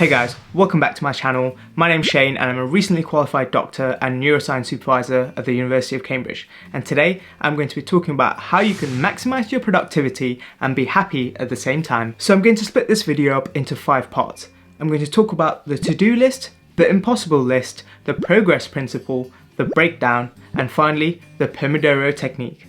Hey guys, welcome back to my channel. My name's Shane and I'm a recently qualified doctor and neuroscience supervisor at the University of Cambridge. And today I'm going to be talking about how you can maximize your productivity and be happy at the same time. So I'm going to split this video up into 5 parts. I'm going to talk about the to-do list, the impossible list, the progress principle, the breakdown, and finally, the Pomodoro Technique.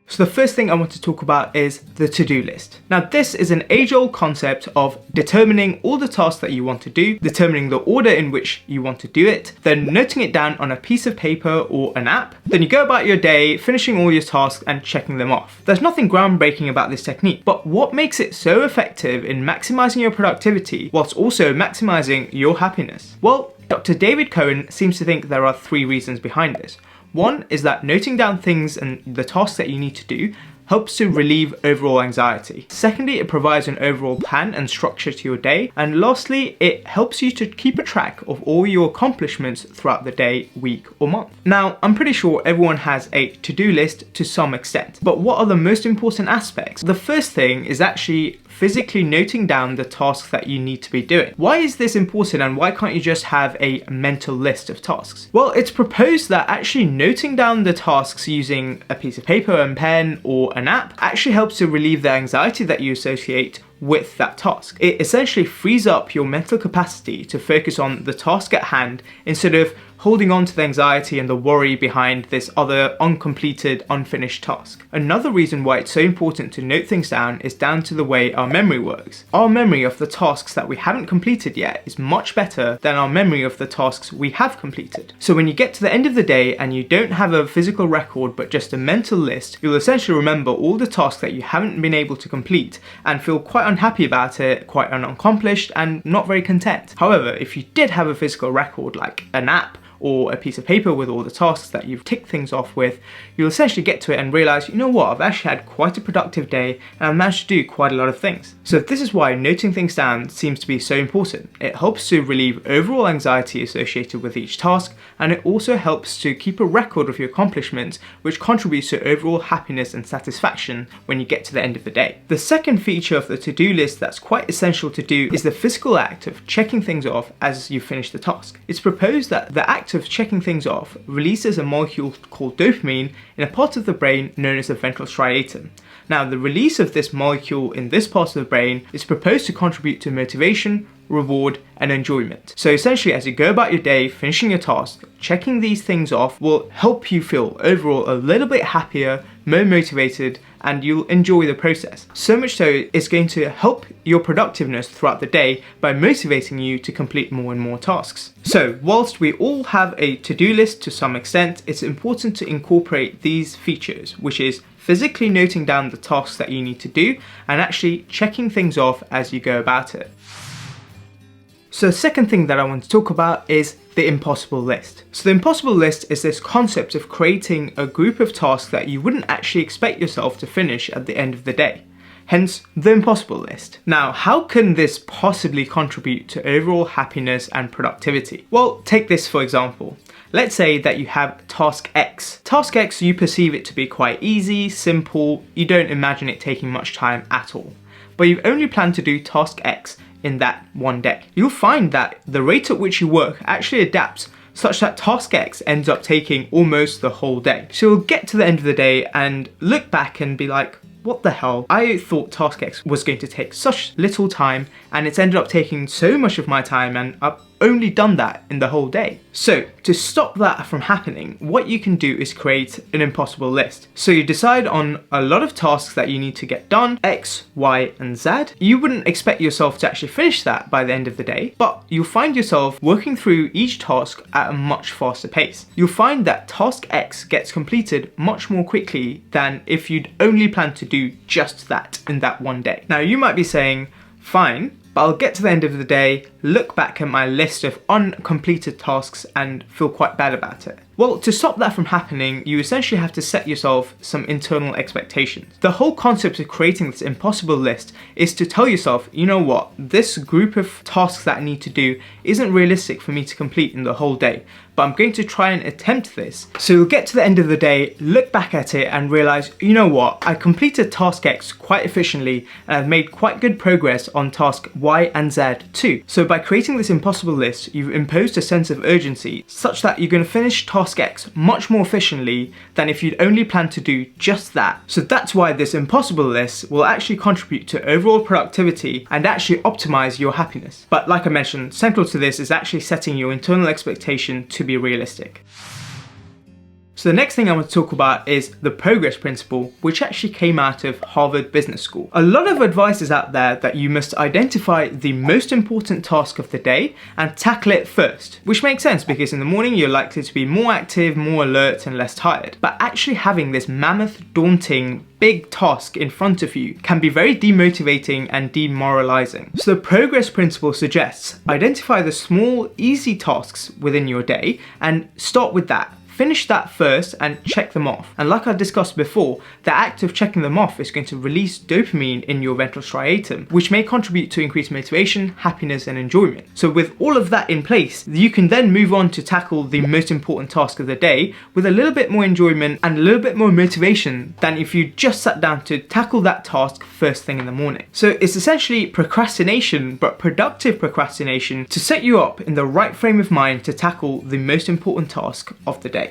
So the first thing I want to talk about is the to-do list. Now this is an age-old concept of determining all the tasks that you want to do, determining the order in which you want to do it, then noting it down on a piece of paper or an app. Then you go about your day, finishing all your tasks and checking them off. There's nothing groundbreaking about this technique, but what makes it so effective in maximizing your productivity whilst also maximizing your happiness? Well, Dr. David Cohen seems to think there are 3 reasons behind this. One is that noting down things and the tasks that you need to do helps to relieve overall anxiety. Secondly, it provides an overall plan and structure to your day. And lastly, it helps you to keep a track of all your accomplishments throughout the day, week, or month. Now, I'm pretty sure everyone has a to-do list to some extent, but what are the most important aspects? The first thing is actually physically noting down the tasks that you need to be doing. Why is this important and why can't you just have a mental list of tasks? Well, it's proposed that actually noting down the tasks using a piece of paper and pen or an app actually helps to relieve the anxiety that you associate with that task. It essentially frees up your mental capacity to focus on the task at hand instead of holding on to the anxiety and the worry behind this other uncompleted, unfinished task. Another reason why it's so important to note things down is down to the way our memory works. Our memory of the tasks that we haven't completed yet is much better than our memory of the tasks we have completed. So when you get to the end of the day and you don't have a physical record but just a mental list, you'll essentially remember all the tasks that you haven't been able to complete and feel quite unhappy about it, quite unaccomplished and not very content. However, if you did have a physical record like an app or a piece of paper with all the tasks that you've ticked things off with, you'll essentially get to it and realize, you know what, I've actually had quite a productive day and I've managed to do quite a lot of things. So this is why noting things down seems to be so important. It helps to relieve overall anxiety associated with each task, and it also helps to keep a record of your accomplishments, which contributes to overall happiness and satisfaction when you get to the end of the day. The second feature of the to-do list that's quite essential to do is the physical act of checking things off as you finish the task. It's proposed that the act of checking things off releases a molecule called dopamine in a part of the brain known as the ventral striatum. Now, the release of this molecule in this part of the brain is proposed to contribute to motivation, reward, and enjoyment. So essentially, as you go about your day, finishing your task, checking these things off will help you feel overall a little bit happier, more motivated, and you'll enjoy the process. So much so, it's going to help your productiveness throughout the day by motivating you to complete more and more tasks. So whilst we all have a to-do list to some extent, it's important to incorporate these features, which is physically noting down the tasks that you need to do and actually checking things off as you go about it. So the second thing that I want to talk about is the impossible list. So the impossible list is this concept of creating a group of tasks that you wouldn't actually expect yourself to finish at the end of the day. Hence, the impossible list. Now, how can this possibly contribute to overall happiness and productivity? Well, take this for example. Let's say that you have task X. Task X, you perceive it to be quite easy, simple, you don't imagine it taking much time at all. But you've only planned to do task X in that one day. You'll find that the rate at which you work actually adapts such that task X ends up taking almost the whole day. So you'll get to the end of the day and look back and be like, what the hell? I thought task X was going to take such little time and it's ended up taking so much of my time and I've only done that in the whole day. So to stop that from happening, what you can do is create an impossible list. So you decide on a lot of tasks that you need to get done, X, Y, and Z. You wouldn't expect yourself to actually finish that by the end of the day, but you'll find yourself working through each task at a much faster pace. You'll find that task X gets completed much more quickly than if you'd only planned to do just that in that one day. Now you might be saying, fine, but I'll get to the end of the day, look back at my list of uncompleted tasks and feel quite bad about it? Well, to stop that from happening, you essentially have to set yourself some internal expectations. The whole concept of creating this impossible list is to tell yourself, you know what, this group of tasks that I need to do isn't realistic for me to complete in the whole day, but I'm going to try and attempt this. So you'll get to the end of the day, look back at it and realize, you know what, I completed task X quite efficiently and I've made quite good progress on task Y and Z too. So by creating this impossible list, you've imposed a sense of urgency such that you're going to finish task X much more efficiently than if you'd only planned to do just that. So that's why this impossible list will actually contribute to overall productivity and actually optimize your happiness. But like I mentioned, central to this is actually setting your internal expectation to be realistic. So the next thing I want to talk about is the progress principle, which actually came out of Harvard Business School. A lot of advice is out there that you must identify the most important task of the day and tackle it first, which makes sense because in the morning you're likely to be more active, more alert and less tired. But actually having this mammoth, daunting, big task in front of you can be very demotivating and demoralizing. So the progress principle suggests identify the small, easy tasks within your day and start with that. Finish that first and check them off. And like I discussed before, the act of checking them off is going to release dopamine in your ventral striatum, which may contribute to increased motivation, happiness and enjoyment. So with all of that in place, you can then move on to tackle the most important task of the day with a little bit more enjoyment and a little bit more motivation than if you just sat down to tackle that task first thing in the morning. So it's essentially procrastination, but productive procrastination to set you up in the right frame of mind to tackle the most important task of the day.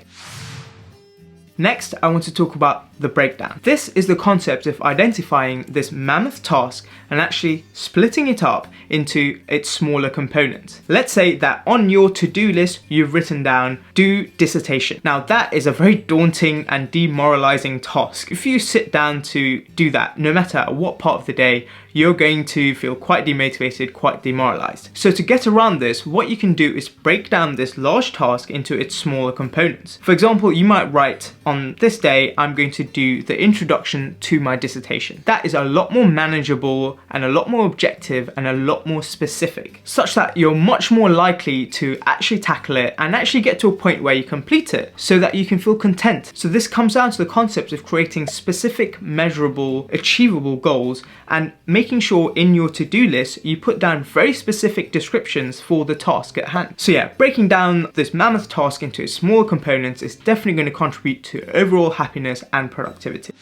Next, I want to talk about the breakdown. This is the concept of identifying this mammoth task and actually splitting it up into its smaller components. Let's say that on your to-do list, you've written down do dissertation. Now that is a very daunting and demoralizing task. If you sit down to do that, no matter what part of the day, you're going to feel quite demotivated, quite demoralized. So to get around this, what you can do is break down this large task into its smaller components. For example, you might write, on this day, I'm going to do the introduction to my dissertation. That is a lot more manageable and a lot more objective and a lot more specific, such that you're much more likely to actually tackle it and actually get to a point where you complete it so that you can feel content. So this comes down to the concept of creating specific, measurable, achievable goals and making sure in your to-do list you put down very specific descriptions for the task at hand. So yeah, breaking down this mammoth task into its smaller components is definitely going to contribute to overall happiness and productivity.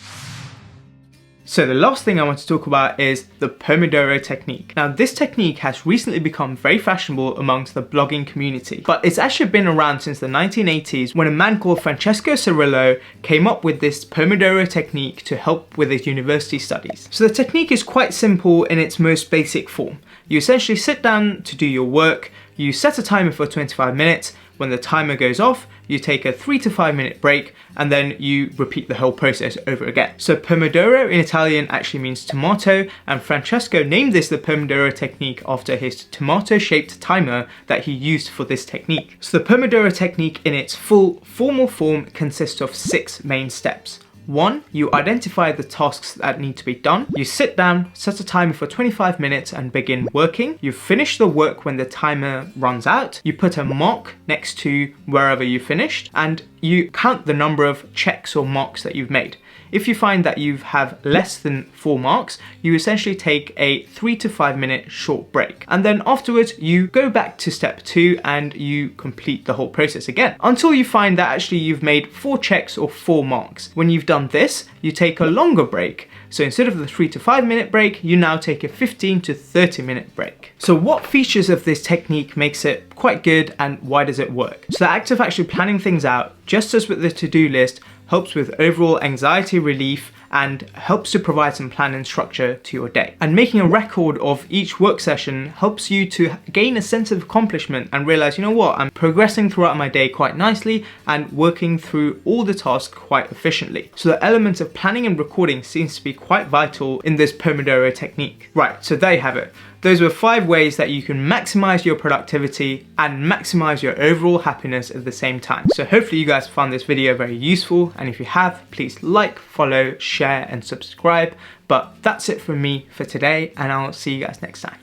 So the last thing I want to talk about is the Pomodoro Technique. Now this technique has recently become very fashionable amongst the blogging community, but it's actually been around since the 1980s when a man called Francesco Cirillo came up with this Pomodoro Technique to help with his university studies. So the technique is quite simple in its most basic form. You essentially sit down to do your work, you set a timer for 25 minutes, when the timer goes off, you take a 3 to 5 minute break and then you repeat the whole process over again. So Pomodoro in Italian actually means tomato, and Francesco named this the Pomodoro technique after his tomato shaped timer that he used for this technique. So the Pomodoro technique in its full formal form consists of 6 main steps. 1. You identify the tasks that need to be done. You sit down, set a timer for 25 minutes and begin working. You finish the work when the timer runs out. You put a mark next to wherever you finished and you count the number of checks or marks that you've made. If you find that you have less than 4 marks, you essentially take a 3 to 5 minute short break. And then afterwards, you go back to step 2 and you complete the whole process again until you find that actually you've made 4 checks or 4 marks. When you've done this, you take a longer break. So instead of the 3 to 5 minute break, you now take a 15 to 30 minute break. So what features of this technique makes it quite good and why does it work? So the act of actually planning things out, just as with the to-do list, helps with overall anxiety relief and helps to provide some plan and structure to your day. And making a record of each work session helps you to gain a sense of accomplishment and realize, you know what, I'm progressing throughout my day quite nicely and working through all the tasks quite efficiently. So the element of planning and recording seems to be quite vital in this Pomodoro technique. Right, so there you have it. Those were 5 ways that you can maximize your productivity and maximize your overall happiness at the same time. So hopefully you guys found this video very useful, and if you have, please like, follow, share and subscribe. But that's it from me for today, and I'll see you guys next time.